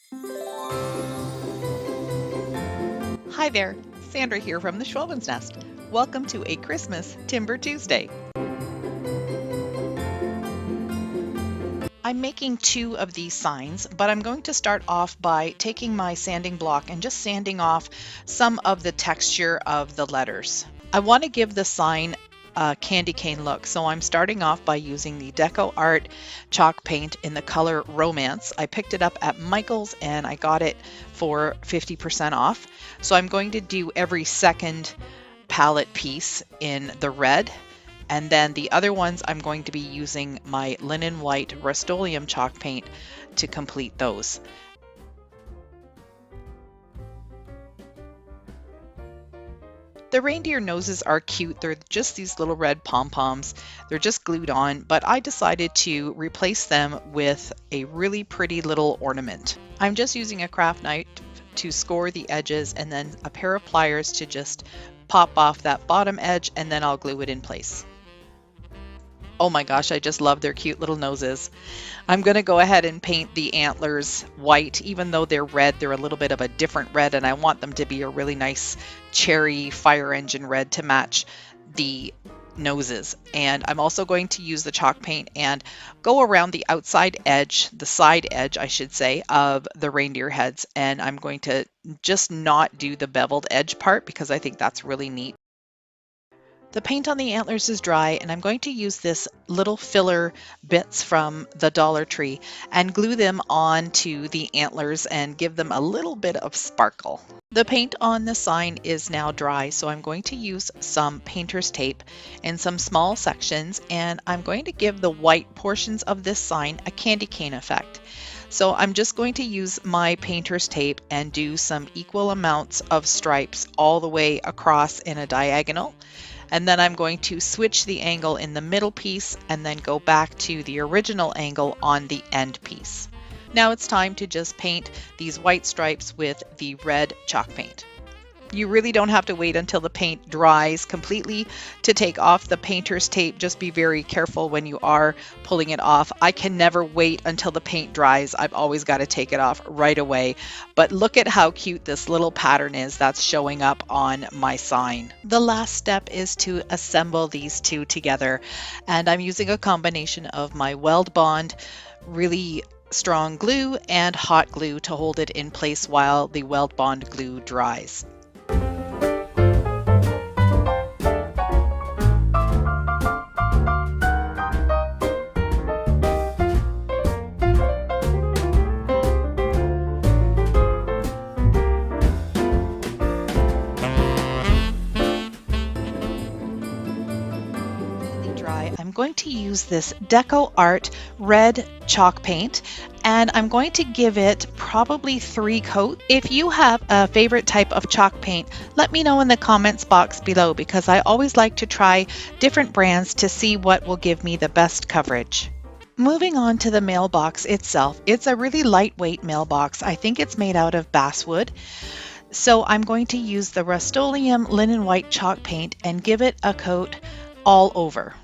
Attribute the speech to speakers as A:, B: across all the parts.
A: Hi there, Sandra here from the Schwalben's Nest. Welcome to a Christmas Timber Tuesday. I'm making 2 of these signs, but I'm going to start off by taking my sanding block and just sanding off some of the texture of the letters. I want to give the sign a candy cane look, so I'm starting off by using the Deco Art chalk paint in the color Romance. I picked it up at Michael's and I got it for 50% off. So I'm going to do every second palette piece in the red, and then the other ones I'm going to be using my linen white Rust-Oleum chalk paint to complete those. The reindeer noses are cute. They're just these little red pom-poms. They're just glued on, but I decided to replace them with a really pretty little ornament. I'm just using a craft knife to score the edges and then a pair of pliers to just pop off that bottom edge, and then I'll glue it in place. Oh my gosh, I just love their cute little noses. I'm going to go ahead and paint the antlers white. Even though they're red, they're a little bit of a different red, and I want them to be a really nice cherry fire engine red to match the noses. And I'm also going to use the chalk paint and go around the outside edge, the side edge I should say, of the reindeer heads, and I'm going to just not do the beveled edge part because I think that's really neat. The paint on the antlers is dry, and I'm going to use this little filler bits from the Dollar Tree and glue them onto the antlers and give them a little bit of sparkle. The paint on the sign is now dry, so I'm going to use some painter's tape in some small sections, and I'm going to give the white portions of this sign a candy cane effect. So I'm just going to use my painter's tape and do some equal amounts of stripes all the way across in a diagonal. And then I'm going to switch the angle in the middle piece and then go back to the original angle on the end piece. Now it's time to just paint these white stripes with the red chalk paint. You really don't have to wait until the paint dries completely to take off the painter's tape. Just be very careful when you are pulling it off. I can never wait until the paint dries. I've always got to take it off right away. But look at how cute this little pattern is that's showing up on my sign. The last step is to assemble these two together. And I'm using a combination of my HeatnBond, really strong glue, and hot glue to hold it in place while the HeatnBond glue dries. I'm going to use this Deco Art red chalk paint, and I'm going to give it probably 3 coats. If you have a favorite type of chalk paint, let me know in the comments box below, because I always like to try different brands to see what will give me the best coverage. Moving on to the mailbox itself, it's a really lightweight mailbox. I think it's made out of basswood. So I'm going to use the Rust-Oleum linen white chalk paint and give it a coat all over.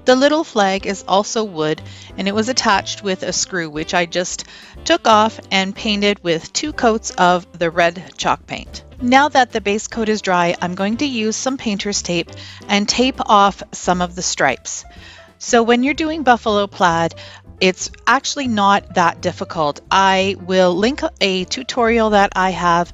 A: The little flag is also wood, and it was attached with a screw, which I just took off and painted with 2 coats of the red chalk paint. Now that the base coat is dry, I'm going to use some painter's tape and tape off some of the stripes. So when you're doing buffalo plaid, it's actually not that difficult. I will link a tutorial that I have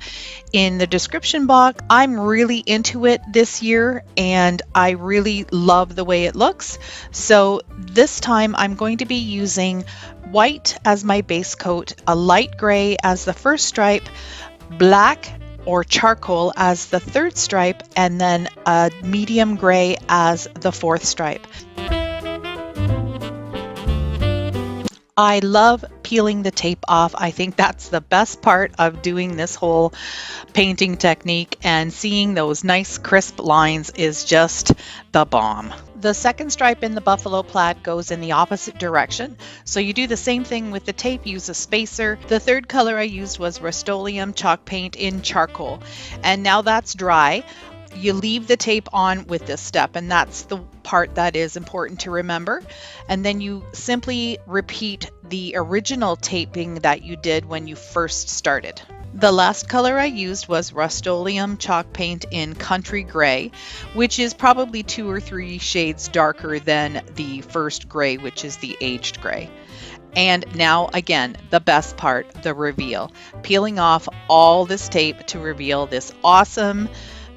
A: in the description box. I'm really into it this year, and I really love the way it looks. So this time I'm going to be using white as my base coat, a light gray as the first stripe, black or charcoal as the third stripe, and then a medium gray as the fourth stripe. I love peeling the tape off. I think that's the best part of doing this whole painting technique, and seeing those nice crisp lines is just the bomb. The second stripe in the buffalo plaid goes in the opposite direction, so you do the same thing with the tape. Use a spacer. The third color I used was Rust-Oleum chalk paint in charcoal, and now that's dry. You leave the tape on with this step, and that's the part that is important to remember. And then you simply repeat the original taping that you did when you first started. The last color I used was Rust-Oleum chalk paint in Country Gray, which is probably 2 or 3 shades darker than the first gray, which is the aged gray. And now again, the best part, the reveal. Peeling off all this tape to reveal this awesome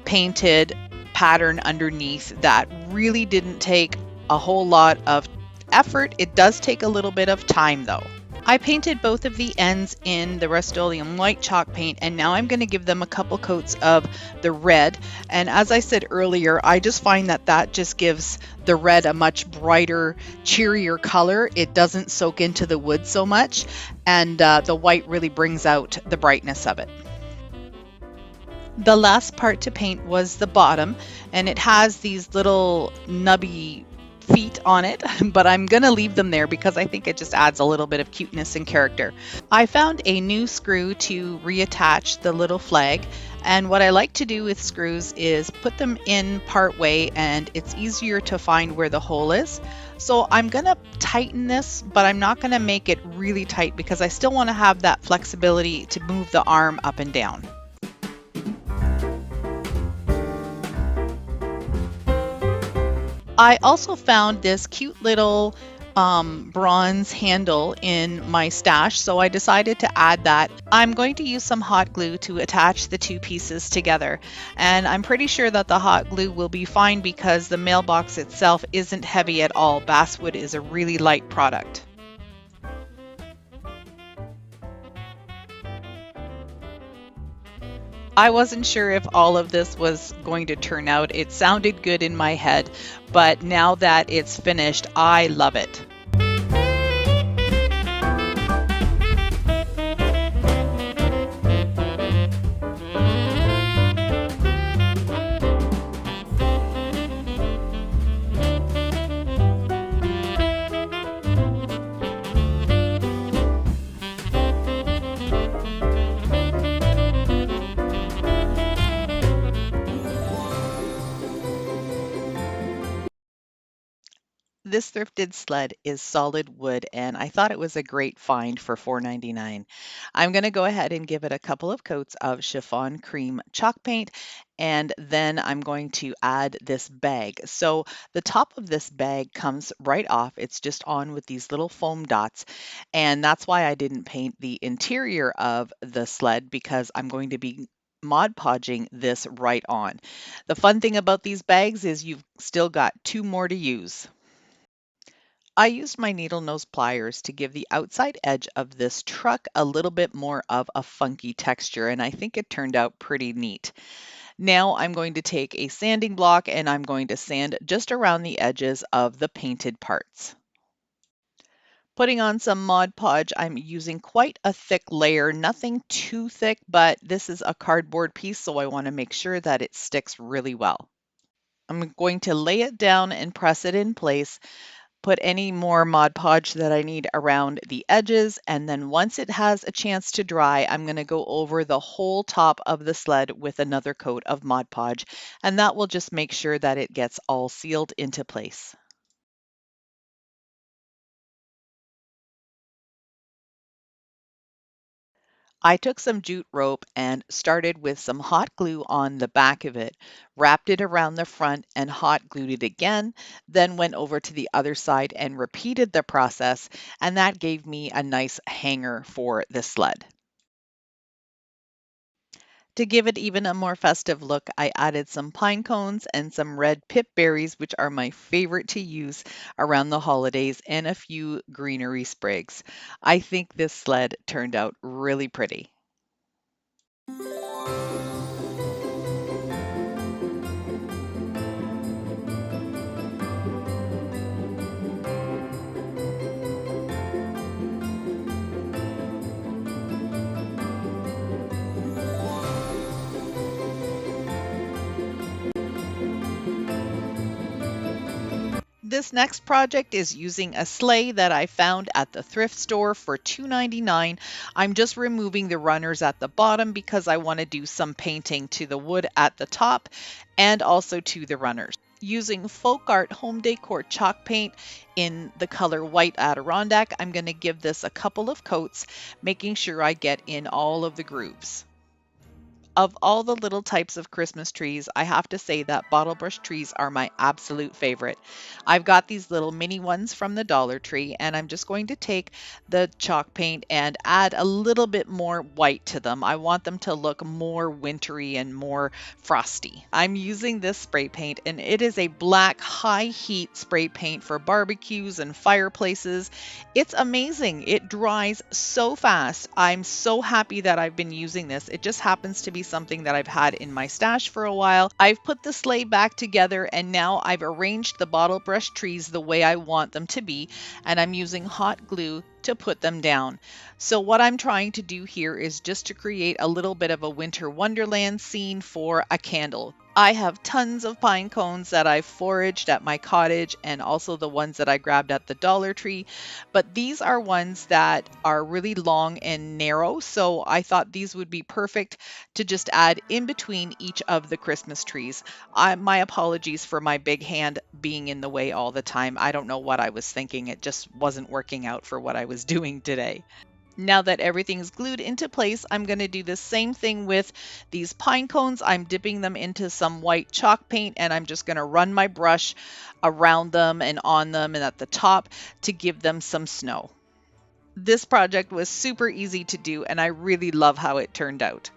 A: painted pattern underneath that really didn't take a whole lot of effort. It does take a little bit of time though. I painted both of the ends in the Rust-Oleum white chalk paint, and now I'm going to give them a couple coats of the red. And as I said earlier, I just find that that just gives the red a much brighter, cheerier color. It doesn't soak into the wood so much, and the white really brings out the brightness of it. The last part to paint was the bottom, and it has these little nubby feet on it, but I'm gonna leave them there because I think it just adds a little bit of cuteness and character. I found a new screw to reattach the little flag, and what I like to do with screws is put them in part way, and it's easier to find where the hole is. So I'm gonna tighten this, but I'm not gonna make it really tight because I still want to have that flexibility to move the arm up and down. I also found this cute little bronze handle in my stash, so I decided to add that. I'm going to use some hot glue to attach the two pieces together, and I'm pretty sure that the hot glue will be fine because the mailbox itself isn't heavy at all. Basswood is a really light product. I wasn't sure if all of this was going to turn out. It sounded good in my head, but now that it's finished, I love it. This thrifted sled is solid wood, and I thought it was a great find for $4.99. I'm going to go ahead and give it a couple of coats of chiffon cream chalk paint, and then I'm going to add this bag. So the top of this bag comes right off. It's just on with these little foam dots, and that's why I didn't paint the interior of the sled, because I'm going to be Mod Podging this right on. The fun thing about these bags is you've still got 2 more to use. I used my needle nose pliers to give the outside edge of this truck a little bit more of a funky texture, and I think it turned out pretty neat. Now I'm going to take a sanding block and I'm going to sand just around the edges of the painted parts. Putting on some Mod Podge, I'm using quite a thick layer, nothing too thick, but this is a cardboard piece, so I want to make sure that it sticks really well. I'm going to lay it down and press it in place. Put any more Mod Podge that I need around the edges, and then once it has a chance to dry, I'm going to go over the whole top of the sled with another coat of Mod Podge, and that will just make sure that it gets all sealed into place. I took some jute rope and started with some hot glue on the back of it, wrapped it around the front and hot glued it again, then went over to the other side and repeated the process, and that gave me a nice hanger for the sled. To give it even a more festive look, I added some pine cones and some red pip berries, which are my favorite to use around the holidays, and a few greenery sprigs. I think this sled turned out really pretty. This next project is using a sleigh that I found at the thrift store for $2.99. I'm just removing the runners at the bottom because I want to do some painting to the wood at the top and also to the runners. Using Folk Art Home Decor chalk paint in the color White Adirondack, I'm going to give this a couple of coats, making sure I get in all of the grooves. Of all the little types of Christmas trees, I have to say that bottle brush trees are my absolute favorite. I've got these little mini ones from the Dollar Tree, and I'm just going to take the chalk paint and add a little bit more white to them. I want them to look more wintry and more frosty. I'm using this spray paint, and it is a black high heat spray paint for barbecues and fireplaces. It's amazing. It dries so fast. I'm so happy that I've been using this. It just happens to be something that I've had in my stash for a while. I've put the sleigh back together, and now I've arranged the bottle brush trees the way I want them to be, and I'm using hot glue to put them down. So what I'm trying to do here is just to create a little bit of a winter wonderland scene for a candle. I have tons of pine cones that I foraged at my cottage and also the ones that I grabbed at the Dollar Tree, but these are ones that are really long and narrow, so I thought these would be perfect to just add in between each of the Christmas trees. My apologies for my big hand being in the way all the time. I don't know what I was thinking. It just wasn't working out for what I was doing today. Now that everything's glued into place, I'm going to do the same thing with these pine cones. I'm dipping them into some white chalk paint, and I'm just going to run my brush around them and on them and at the top to give them some snow. This project was super easy to do, and I really love how it turned out.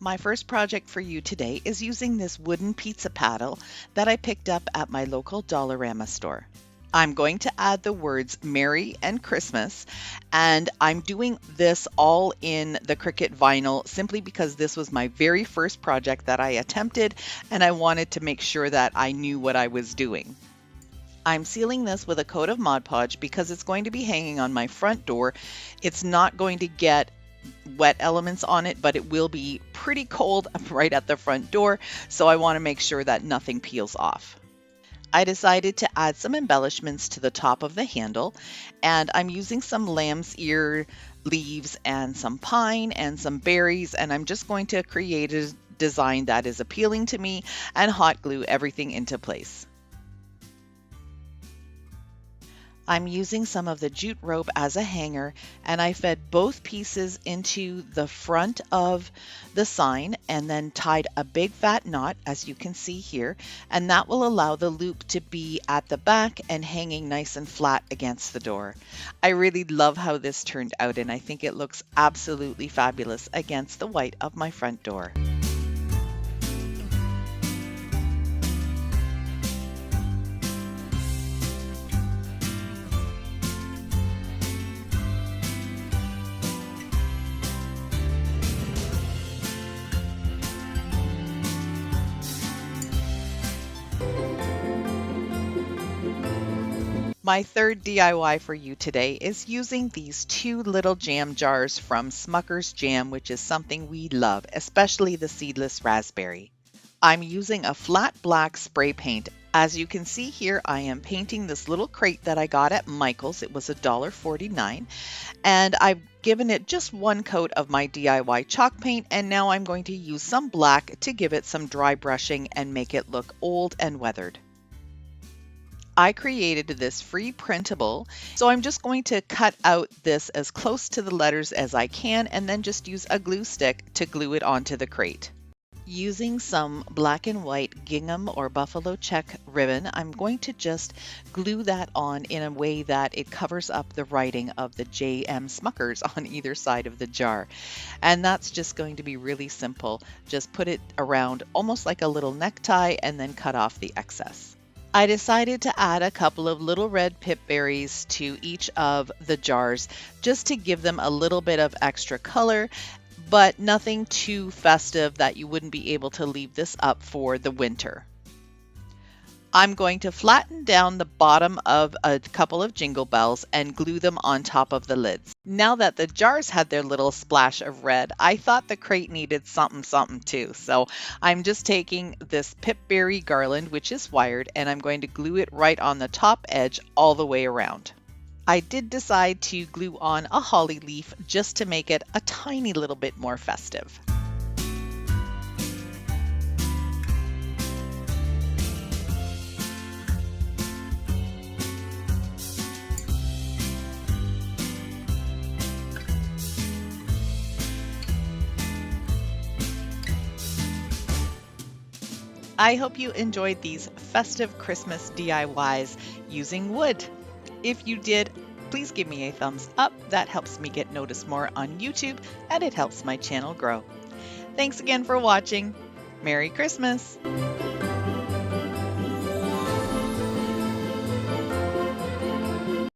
A: My first project for you today is using this wooden pizza paddle that I picked up at my local Dollarama store. I'm going to add the words Merry and Christmas, and I'm doing this all in the Cricut vinyl simply because this was my very first project that I attempted, and I wanted to make sure that I knew what I was doing. I'm sealing this with a coat of Mod Podge because it's going to be hanging on my front door. It's not going to get wet elements on it, but it will be pretty cold right at the front door, so I want to make sure that nothing peels off. I decided to add some embellishments to the top of the handle, and I'm using some lamb's ear leaves and some pine and some berries, and I'm just going to create a design that is appealing to me and hot glue everything into place. I'm using some of the jute rope as a hanger, and I fed both pieces into the front of the sign and then tied a big fat knot, as you can see here, and that will allow the loop to be at the back and hanging nice and flat against the door. I really love how this turned out, and I think it looks absolutely fabulous against the white of my front door. My third DIY for you today is using these two little jam jars from Smucker's Jam, which is something we love, especially the seedless raspberry. I'm using a flat black spray paint. As you can see here, I am painting this little crate that I got at Michael's. It was $1.49, and I've given it just one coat of my DIY chalk paint, and now I'm going to use some black to give it some dry brushing and make it look old and weathered. I created this free printable, so I'm just going to cut out this as close to the letters as I can and then just use a glue stick to glue it onto the crate. Using some black and white gingham or buffalo check ribbon, I'm going to just glue that on in a way that it covers up the writing of the J.M. Smuckers on either side of the jar. And that's just going to be really simple. Just put it around almost like a little necktie and then cut off the excess. I decided to add a couple of little red pip berries to each of the jars just to give them a little bit of extra color but nothing too festive that you wouldn't be able to leave this up for the winter. I'm going to flatten down the bottom of a couple of jingle bells and glue them on top of the lids. Now that the jars had their little splash of red, I thought the crate needed something too. So I'm just taking this pipberry garland, which is wired, and I'm going to glue it right on the top edge all the way around. I did decide to glue on a holly leaf just to make it a tiny little bit more festive. I hope you enjoyed these festive Christmas DIYs using wood. If you did, please give me a thumbs up. That helps me get noticed more on YouTube and it helps my channel grow. Thanks again for watching. Merry Christmas!